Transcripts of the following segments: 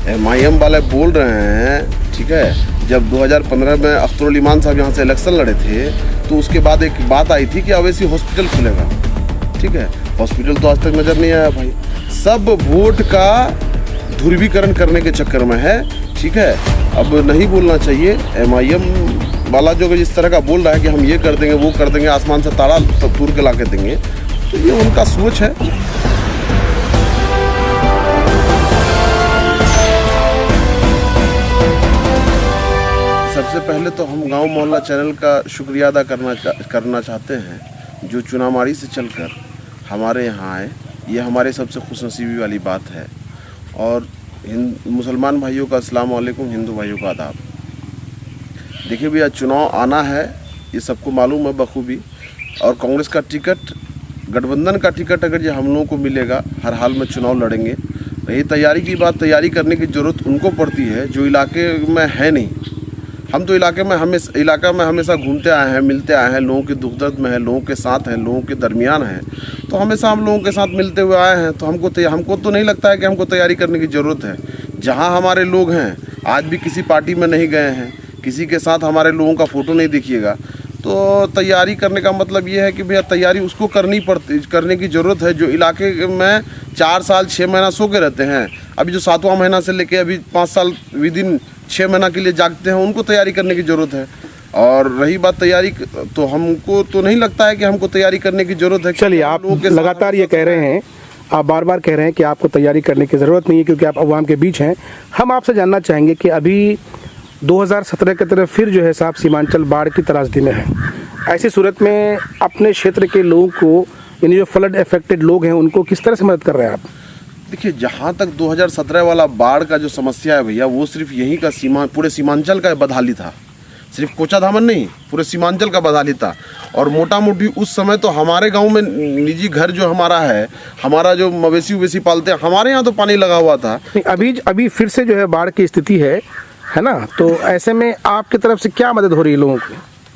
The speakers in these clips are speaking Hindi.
MIM वाले बोल रहे हैं, ठीक है, जब 2015 में अख्तरुल ईमान साहब यहाँ से इलेक्शन लड़े थे तो उसके बाद एक बात आई थी कि अवैसी हॉस्पिटल खुलेगा, ठीक है। हॉस्पिटल तो आज तक नज़र नहीं आया भाई। सब वोट का ध्रुवीकरण करने के चक्कर में है, ठीक है। अब नहीं बोलना चाहिए। MIM वाला जो जिस तरह का बोल रहा है कि हम ये कर देंगे वो कर देंगे, आसमान से तारा तूर के ला के देंगे, तो ये उनका सोच है। सबसे पहले तो हम गांव मोहल्ला चैनल का शुक्रिया अदा करना चाहते हैं जो चुनामारी से चलकर हमारे यहाँ आए। ये हमारे सबसे खुशनसीबी वाली बात है। और मुसलमान भाइयों का अस्सलाम वालेकुम, हिंदू भाइयों का आदाब। देखिए भैया, चुनाव आना है, ये सबको मालूम है बखूबी। और कांग्रेस का टिकट, गठबंधन का टिकट अगर ये हम लोगों को मिलेगा, हर हाल में चुनाव लड़ेंगे। रही तैयारी की बात, तैयारी करने की ज़रूरत उनको पड़ती है जो इलाके में है नहीं। हम तो इलाका में हमेशा घूमते आए हैं, मिलते आए हैं, लोगों के दुख दर्द में हैं, लोगों के साथ हैं, लोगों के दरमियान हैं, तो हमेशा हम लोगों के साथ मिलते हुए आए हैं। तो हमको तो नहीं लगता है कि हमको तैयारी करने की ज़रूरत है। जहाँ हमारे लोग हैं, आज भी किसी पार्टी में नहीं गए हैं, किसी के साथ हमारे लोगों का फ़ोटो नहीं दिखिएगा। तो तैयारी करने का मतलब ये है कि भैया तैयारी उसको करने की ज़रूरत है जो इलाके में 4 साल 6 महीना सो के रहते हैं। अभी जो 7वां महीना से लेके अभी 5 साल विदिन 6 महीना के लिए जागते हैं, उनको तैयारी करने की ज़रूरत है। और रही बात तैयारी, तो हमको तो नहीं लगता है कि हमको तैयारी करने की ज़रूरत है। चलिए, आप लगातार ये कह रहे हैं, आप बार बार कह रहे हैं कि आपको तैयारी करने की ज़रूरत नहीं है क्योंकि आप अवाम के बीच हैं। हम आपसे जानना चाहेंगे कि अभी 2017 की तरफ फिर जो है साहब सीमांचल बाढ़ की त्रासदी में है। ऐसी सूरत में अपने क्षेत्र के लोगों को, यानी जो फ्लड अफेक्टेड लोग हैं, उनको किस तरह से मदद कर रहे हैं आप? देखिए, जहाँ तक 2017 वाला बाढ़ का जो समस्या है भैया, वो सिर्फ यहीं का पूरे सीमांचल का बदहाली था। सिर्फ कोचाधामन नहीं, पूरे सीमांचल का बदहाली था। और मोटा मोटी उस समय तो हमारे गांव में निजी घर जो हमारा है, हमारा जो मवेशी उवेशी पालते हैं, हमारे यहाँ तो पानी लगा हुआ था। अभी फिर से जो है बाढ़ की स्थिति है ना, तो ऐसे में आपकी तरफ से क्या मदद हो रही है लोगों को?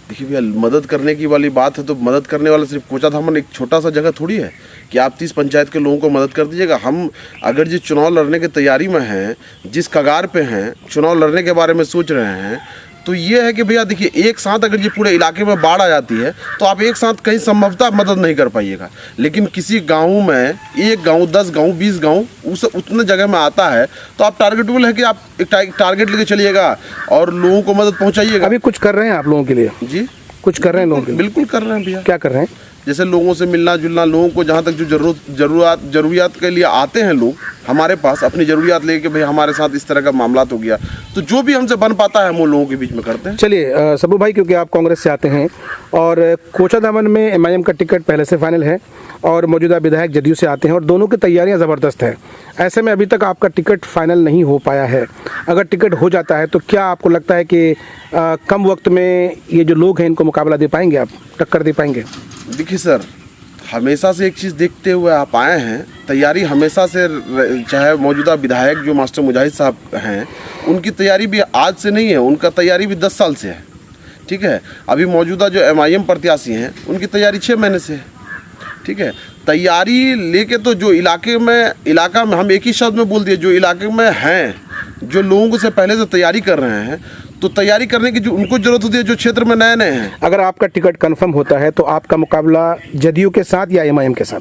देखिए भैया, मदद करने की वाली बात है तो मदद करने वाला सिर्फ कोचाधामन एक छोटा सा जगह थोड़ी है कि आप 30 पंचायत के लोगों को मदद कर दीजिएगा। हम अगर जिस चुनाव लड़ने की तैयारी में हैं, जिस कगार पे हैं, चुनाव लड़ने के बारे में सोच रहे हैं, तो ये है कि भैया देखिए, एक साथ अगर ये पूरे इलाके में बाढ़ आ जाती है तो आप एक साथ कहीं संभवतः मदद नहीं कर पाइएगा। लेकिन किसी गांव में, एक गांव, 10 गांव, 20 गांव, उस उतने जगह में आता है तो आप टारगेटेबल है कि आप एक टारगेट लेके चलिएगा और लोगों को मदद पहुंचाइएगा। अभी कुछ कर रहे हैं आप लोगों के लिए? जी, कुछ कर रहे हैं लोगों के लिए? बिल्कुल कर रहे हैं भैया। क्या कर रहे हैं? जैसे लोगों से मिलना जुलना, लोगों को जहाँ तक जो ज़रूरियात के लिए आते हैं लोग हमारे पास अपनी ज़रूरियात लेके, भाई हमारे साथ इस तरह का मामला हो गया, तो जो भी हमसे बन पाता है हम वो लोगों के बीच में करते हैं। चलिए सबू भाई, क्योंकि आप कांग्रेस से आते हैं और कोचाधामन में MIM का टिकट पहले से फाइनल है और मौजूदा विधायक जदयू से आते हैं और दोनों की तैयारियां ज़बरदस्त है। ऐसे में अभी तक आपका टिकट फाइनल नहीं हो पाया है। अगर टिकट हो जाता है तो क्या आपको लगता है कि कम वक्त में ये जो लोग हैं इनको मुकाबला दे पाएंगे, आप टक्कर दे पाएंगे? देखिए सर, हमेशा से एक चीज़ देखते हुए आप आए हैं, तैयारी हमेशा से, चाहे मौजूदा विधायक जो मास्टर मुजाहिद साहब हैं, उनकी तैयारी भी आज से नहीं है, उनका तैयारी भी 10 साल से है, ठीक है। अभी मौजूदा जो MIM प्रत्याशी हैं, उनकी तैयारी 6 महीने से है, ठीक है। तैयारी लेके तो जो इलाका में हम एक ही शब्द में बोल दिए, जो इलाके में हैं, जो लोगों से पहले से तैयारी कर रहे हैं, तो तैयारी करने की जो उनको जरूरत होती है, जो क्षेत्र में नए हैं। अगर आपका टिकट कंफर्म होता है तो आपका मुकाबला जदयू के साथ या MIM के साथ?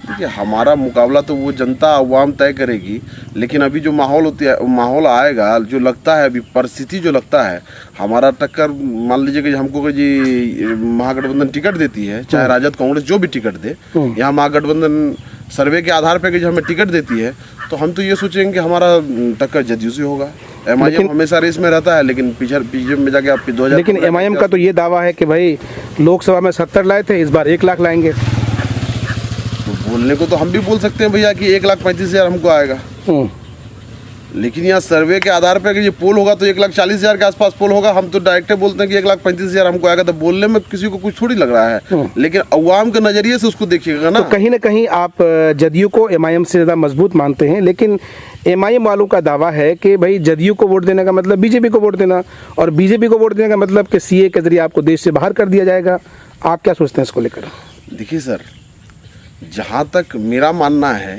देखिए, हमारा मुकाबला तो वो जनता अवाम तय करेगी, लेकिन अभी जो माहौल आएगा, जो लगता है अभी परिस्थिति जो लगता है, हमारा टक्कर, मान लीजिए कि हमको जी महागठबंधन टिकट देती है, चाहे राजद कांग्रेस जो भी टिकट दे, यहाँ महागठबंधन सर्वे के आधार पर कि हमें टिकट देती है, तो हम तो ये सोचेंगे कि हमारा टक्कर जदयू से होगा। MIM हमेशा रेस में रहता है, लेकिन पीछे में जाके आप 2000। लेकिन MIM का तो ये दावा है कि भाई लोकसभा में 70 लाए थे, इस बार 1 लाख लाएंगे। तो बोलने को तो हम भी बोल सकते हैं भैया कि 1,35,000 हमको आएगा, लेकिन यहाँ सर्वे के आधार पर कि ये पोल होगा तो 1,40,000 के आसपास पोल होगा। हम तो डायरेक्ट बोलते हैं कि 1,35,000 हमको आएगा, तो बोलने में किसी को कुछ थोड़ी लग रहा है, लेकिन अवाम के नज़रिए से उसको देखिएगा ना। तो कहीं ना कहीं आप जदयू को MIM से ज़्यादा मजबूत मानते हैं, लेकिन MIM वालों का दावा है कि भाई जदयू को वोट देने का मतलब बीजेपी को वोट देना, और बीजेपी को वोट देने का मतलब कि CA के जरिए आपको देश से बाहर कर दिया जाएगा। आप क्या सोचते हैं इसको लेकर? देखिए सर, जहाँ तक मेरा मानना है,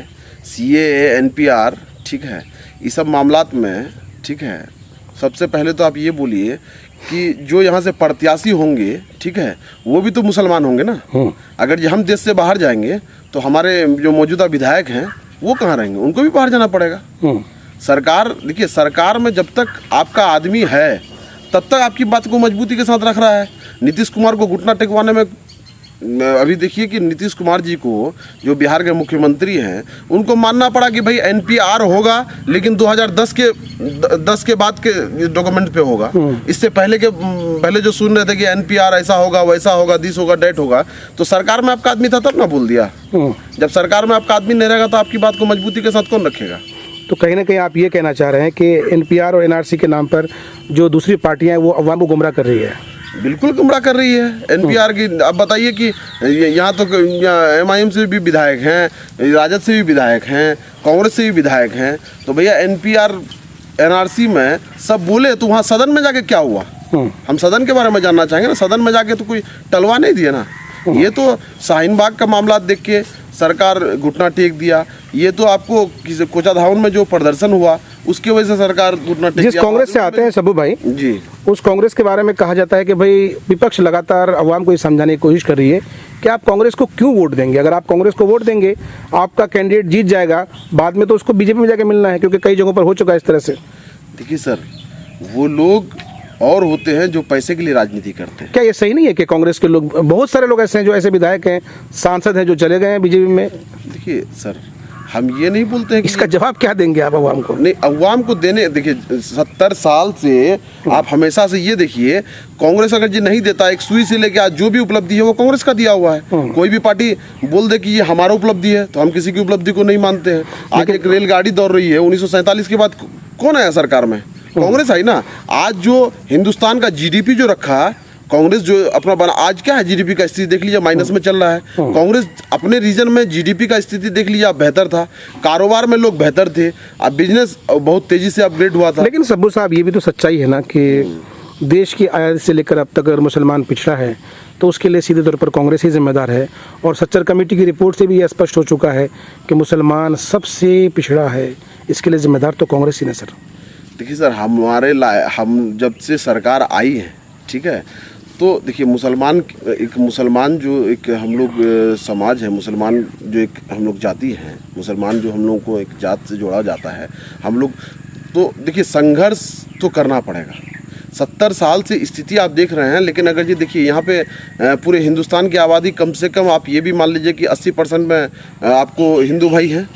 CAA NPR, ठीक है, इस सब मामलात में, ठीक है, सबसे पहले तो आप ये बोलिए कि जो यहाँ से प्रत्याशी होंगे, ठीक है, वो भी तो मुसलमान होंगे ना। अगर ये हम देश से बाहर जाएंगे तो हमारे जो मौजूदा विधायक हैं वो कहाँ रहेंगे, उनको भी बाहर जाना पड़ेगा। सरकार, देखिए, सरकार में जब तक आपका आदमी है तब तक आपकी बात को मजबूती के साथ रख रहा है। नीतीश कुमार को घुटना टेकवाने में, अभी देखिए कि नीतीश कुमार जी को, जो बिहार के मुख्यमंत्री हैं, उनको मानना पड़ा कि भाई एनपीआर होगा, लेकिन 2010 के बाद के डॉक्यूमेंट पे होगा। इससे पहले जो सुन रहे थे कि एनपीआर ऐसा होगा, वैसा होगा, दिस होगा, डेट होगा, तो सरकार में आपका आदमी था तब ना बोल दिया। जब सरकार में आपका आदमी नहीं रहेगा तो आपकी बात को मजबूती के साथ कौन रखेगा। तो कहीं ना कहीं आप ये कहना चाह रहे हैं कि एनपीआर और एनआरसी के नाम पर जो दूसरी पार्टियां हैं वो अवाम को गुमराह कर रही है। बिल्कुल गुमराह कर रही है एनपीआर की। अब बताइए कि यहाँ तो एमआईएम से भी विधायक हैं, राजद से भी विधायक हैं, कांग्रेस से भी विधायक हैं, तो भैया एनपीआर एनआरसी में सब बोले तो वहाँ सदन में जाके क्या हुआ, हम सदन के बारे में जानना चाहेंगे ना। सदन में जाके तो कोई टलवा नहीं दिया ना। ये तो शाहीन बाग का मामला देख के सरकार घुटना टेक दिया। ये तो आपको कोचाधावन में जो प्रदर्शन हुआ उसकी वजह से सरकार घुटना टेक दिया। जिस कांग्रेस से आते हैं सबू भाई जी, उस कांग्रेस के बारे में कहा जाता है कि भाई विपक्ष लगातार अवाम को ये समझाने की कोशिश कर रही है कि आप कांग्रेस को क्यों वोट देंगे। अगर आप कांग्रेस को वोट देंगे, आपका कैंडिडेट जीत जाएगा, बाद में तो उसको बीजेपी में जाके मिलना है, क्योंकि कई जगहों पर हो चुका है इस तरह से। देखिए सर, वो लोग और होते हैं जो पैसे के लिए राजनीति करते हैं। क्या ये सही नहीं है कि कांग्रेस के लोग, बहुत सारे लोग ऐसे हैं जो ऐसे विधायक हैं, सांसद हैं जो चले गए हैं बीजेपी में? देखिए सर, हम ये नहीं बोलते हैं कि इसका जवाब क्या देंगे आप अवाम को? नहीं, अवाम को देने, देखिए 70 साल से आप हमेशा से ये देखिए, कांग्रेस अगर ये नहीं देता, एक सुई से लेके आज जो भी उपलब्धि है वो कांग्रेस का दिया हुआ है। कोई भी पार्टी बोल दे कि ये हमारा उपलब्धि है तो हम किसी की उपलब्धि को नहीं मानते हैं। आज एक रेलगाड़ी दौड़ रही है, 1947 के बाद कौन आया सरकार में? कांग्रेस आई ना। आज जो हिंदुस्तान का जीडीपी जो रखा कांग्रेस, जो अपना बना, आज क्या है जीडीपी का स्थिति देख लीजिए, माइनस में चल रहा है। कांग्रेस अपने रीजन में जीडीपी का स्थिति देख लीजिए, बेहतर था, कारोबार में लोग बेहतर थे, अब बिजनेस बहुत तेजी से अपग्रेड हुआ था। लेकिन सब्बू साहब, ये भी तो सच्चाई है ना कि देश की आज़ादी से लेकर अब तक अगर मुसलमान पिछड़ा है तो उसके लिए सीधे तौर पर कांग्रेस ही जिम्मेदार है। और सच्चर कमेटी की रिपोर्ट से भी यह स्पष्ट हो चुका है कि मुसलमान सबसे पिछड़ा है, इसके लिए जिम्मेदार तो कांग्रेस ही ना सर। देखिए सर, हम जब से सरकार आई है, ठीक है, तो देखिए मुसलमान जो एक हम लोग समाज है, मुसलमान जो एक हम लोग जाति हैं, मुसलमान जो हम लोगों को एक जात से जोड़ा जाता है, हम लोग तो देखिए संघर्ष तो करना पड़ेगा। 70 साल से स्थिति आप देख रहे हैं, लेकिन अगर ये देखिए यहाँ पे पूरे हिंदुस्तान की आबादी कम से कम आप ये भी मान लीजिए कि 80% में आपको हिंदू भाई हैं,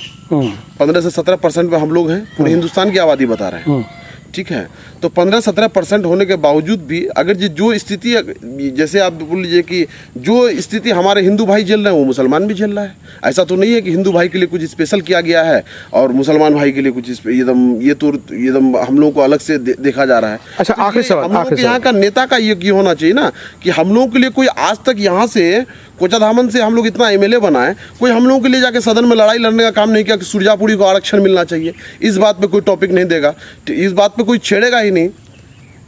15 से 17% में हम लोग हैं, पूरे हिंदुस्तान की आबादी बता रहे हैं, ठीक है। तो 15-17% होने के बावजूद भी अगर ये जो स्थिति, जैसे आप बोल लीजिए कि जो स्थिति हमारे हिंदू भाई झेल रहे हैं वो मुसलमान भी झेल रहा है। ऐसा तो नहीं है कि हिंदू भाई के लिए कुछ स्पेशल किया गया है और मुसलमान भाई के लिए कुछ एकदम हम लोगों को अलग से देखा जा रहा है। अच्छा, तो आखिरी सवाल, हम लोगों के यहाँ का नेता का ये होना चाहिए ना कि हम लोगों के लिए कोई आज तक यहाँ से कोचाधामन से हम लोग इतना एमएलए बनाए, कोई हम लोगों के लिए जाके सदन में लड़ाई लड़ने का काम नहीं किया कि सुरजापुरी को आरक्षण मिलना चाहिए। इस बात पे कोई टॉपिक नहीं देगा, इस बात पे कोई छेड़ेगा ही नहीं,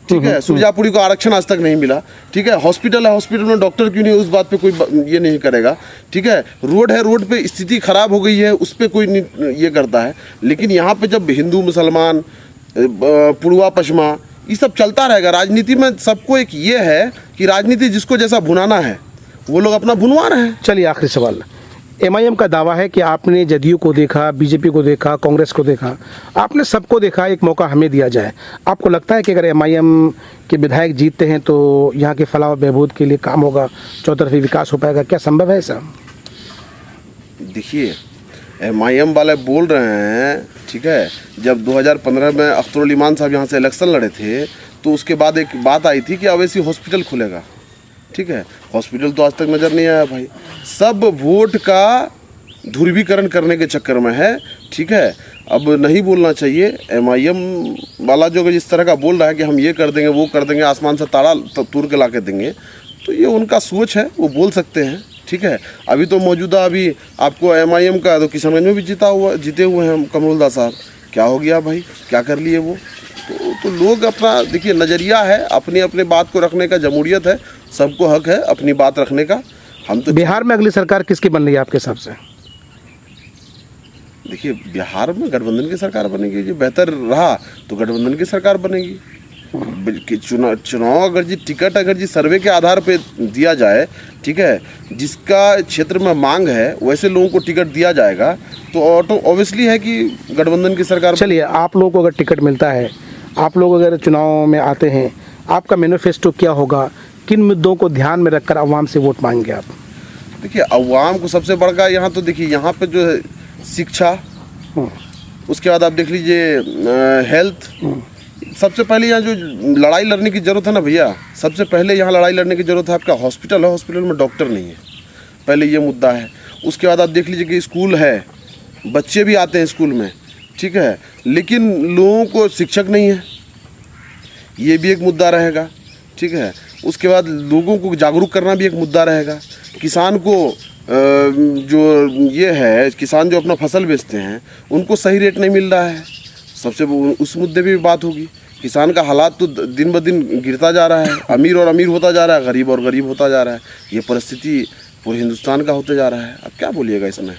ठीक है। सुरजापुरी को आरक्षण आज तक नहीं मिला, ठीक है। हॉस्पिटल है, हॉस्पिटल में डॉक्टर क्यों नहीं, उस बात पे कोई ये नहीं करेगा, ठीक है। रोड है, रोड पे स्थिति खराब हो गई है, उस पर कोई नहीं ये करता है। लेकिन यहाँ पे जब हिंदू मुसलमान, पूर्वा पश्चिमा, ये सब चलता रहेगा। राजनीति में सबको एक ये है कि राजनीति जिसको जैसा भुनाना है वो लोग अपना भुनवा रहे हैं। चलिए, आखिरी सवाल। एमआईएम का दावा है कि आपने जदयू को देखा, बीजेपी को देखा, कांग्रेस को देखा, आपने सबको देखा, एक मौका हमें दिया जाए। आपको लगता है कि अगर एमआईएम के विधायक जीतते हैं तो यहाँ के फलाह और बहबूद के लिए काम होगा, चौतरफी विकास हो पाएगा? क्या संभव है ऐसा? देखिए, एमआईएम वाले बोल रहे हैं, ठीक है, जब 2015 में अख्तरुल ईमान साहब यहाँ से इलेक्शन लड़े थे तो उसके बाद एक बात आई थी कि अवैसी हॉस्पिटल खुलेगा, ठीक है। हॉस्पिटल तो आज तक नज़र नहीं आया भाई। सब वोट का ध्रुवीकरण करने के चक्कर में है, ठीक है। अब नहीं बोलना चाहिए। एमआईएम वाला जो इस तरह का बोल रहा है कि हम ये कर देंगे, वो कर देंगे, आसमान से तारा तोड़ के ला के देंगे, तो ये उनका सोच है, वो बोल सकते हैं, ठीक है। अभी तो मौजूदा अभी आपको एमआईएम का तो किशनगंज में भी जीते हुए हैं कमरुल्लाह साहब। क्या हो गया भाई, क्या कर लिए वो? तो लोग अपना, देखिए, नज़रिया है, अपनी अपने बात को रखने का जमहूरियत है, सबको हक है अपनी बात रखने का। हम तो बिहार में अगली सरकार किसकी बन रही है आपके हिसाब से? देखिए बिहार में गठबंधन की सरकार बनेगी, जो बेहतर रहा तो गठबंधन की सरकार बनेगी। चुनाव अगर जी टिकट अगर जी सर्वे के आधार पे दिया जाए, ठीक है, जिसका क्षेत्र में मांग है वैसे लोगों को टिकट दिया जाएगा तो ऑटो ऑब्वियसली है कि गठबंधन की सरकार। चलिए, आप लोगों को अगर टिकट मिलता है, आप लोग अगर चुनाव में आते हैं, आपका मैनिफेस्टो क्या होगा? किन मुद्दों को ध्यान में रखकर आवाम से वोट मांगेंगे आप? देखिए अवाम को सबसे बड़का यहाँ तो देखिए यहाँ पे जो है शिक्षा, उसके बाद आप देख लीजिए हेल्थ। सबसे पहले यहाँ जो लड़ाई लड़ने की ज़रूरत है ना भैया, सबसे पहले यहाँ लड़ाई लड़ने की ज़रूरत है आपका हॉस्पिटल है, हॉस्पिटल में डॉक्टर नहीं है, पहले ये मुद्दा है। उसके बाद आप देख लीजिए कि स्कूल है, बच्चे भी आते हैं स्कूल में, ठीक है, लेकिन लोगों को शिक्षक नहीं है, ये भी एक मुद्दा रहेगा, ठीक है। उसके बाद लोगों को जागरूक करना भी एक मुद्दा रहेगा। किसान को जो ये है, किसान जो अपना फसल बेचते हैं उनको सही रेट नहीं मिल रहा है, सबसे उस मुद्दे पे भी बात होगी। किसान का हालात तो दिन ब दिन गिरता जा रहा है, अमीर और अमीर होता जा रहा है, गरीब और गरीब होता जा रहा है। ये परिस्थिति पूरे हिंदुस्तान का होते जा रहा है। अब क्या बोलिएगा इसमें।